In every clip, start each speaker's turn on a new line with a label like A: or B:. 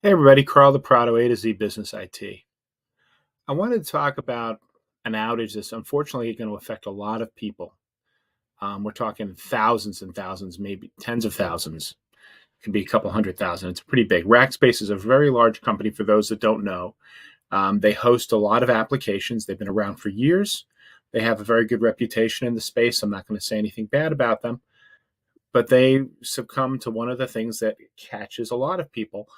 A: Hey everybody, Carl the Prado, A to Z Business IT. I wanted to talk about an outage that's unfortunately going to affect a lot of people. We're talking thousands and thousands, maybe tens of thousands. It could be a couple hundred thousand. It's pretty big. Rackspace is a very large company for those that don't know. They host a lot of applications. They've been around for years. They have a very good reputation in the space. I'm not going to say anything bad about them, but they succumb to one of the things that catches a lot of people,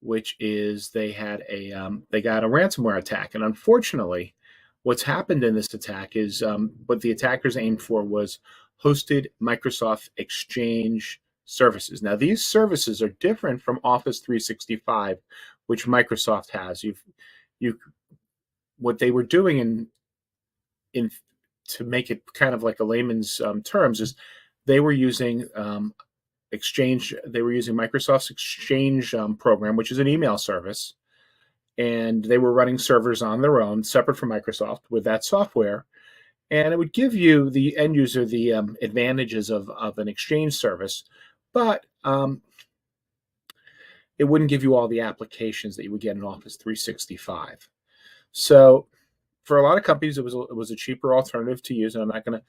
A: which is they got a ransomware attack. And unfortunately, what's happened in this attack is what the attackers aimed for was hosted Microsoft Exchange services. Now, these services are different from Office 365, which Microsoft has. You what they were doing in to make it kind of like a layman's terms is they were using Exchange. They were using Microsoft's Exchange program, which is an email service, and they were running servers on their own, separate from Microsoft, with that software. And it would give you, the end user, the advantages of an Exchange service, but it wouldn't give you all the applications that you would get in Office 365. So for a lot of companies, it was a cheaper alternative to use, and I'm not going to,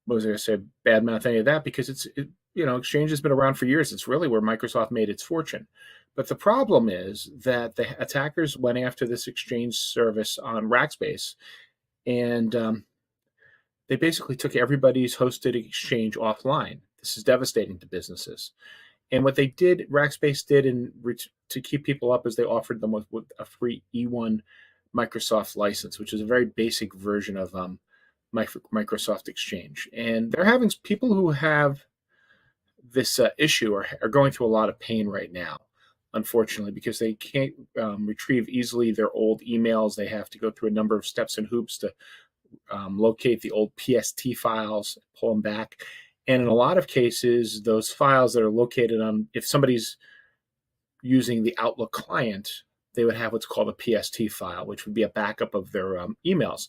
A: what was I going to say, badmouth any of that, because Exchange has been around for years. It's really where Microsoft made its fortune. But the problem is that the attackers went after this Exchange service on Rackspace, and they basically took everybody's hosted Exchange offline. This is devastating to businesses. And what they did, Rackspace did, to keep people up, is they offered them with a free E1 Microsoft license, which is a very basic version of Microsoft Exchange. And they're having people who have this issue are going through a lot of pain right now, unfortunately, because they can't retrieve easily their old emails. They have to go through a number of steps and hoops to locate the old PST files, pull them back. And in a lot of cases, those files that are located on, if somebody's using the Outlook client, they would have what's called a PST file, which would be a backup of their emails.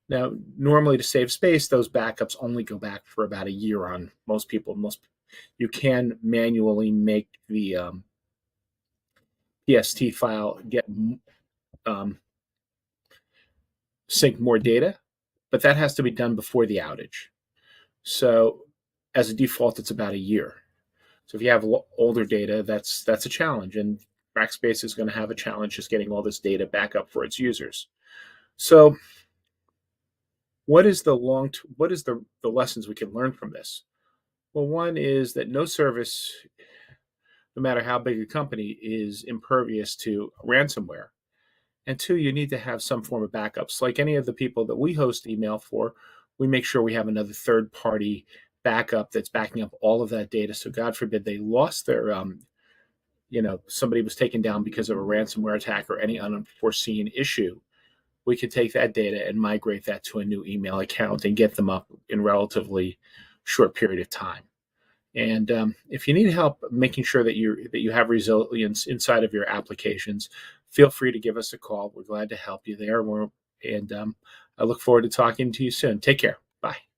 A: Now, normally to save space, those backups only go back for about a year on most people. You can manually make the PST file get sync more data, but that has to be done before the outage. So as a default, it's about a year. So if you have older data, that's a challenge, and Rackspace is going to have a challenge just getting all this data back up for its users. So what is the lessons we can learn from this? Well, one is that no service, no matter how big a company, is impervious to ransomware. And two, you need to have some form of backups. Like any of the people that we host email for, we make sure we have another third party backup that's backing up all of that data. So God forbid they lost their, somebody was taken down because of a ransomware attack or any unforeseen issue. We could take that data and migrate that to a new email account and get them up in relatively short period of time. And if you need help making sure that you have resilience inside of your applications, feel free to give us a call. We're glad to help you there. And I look forward to talking to you soon. Take care. Bye.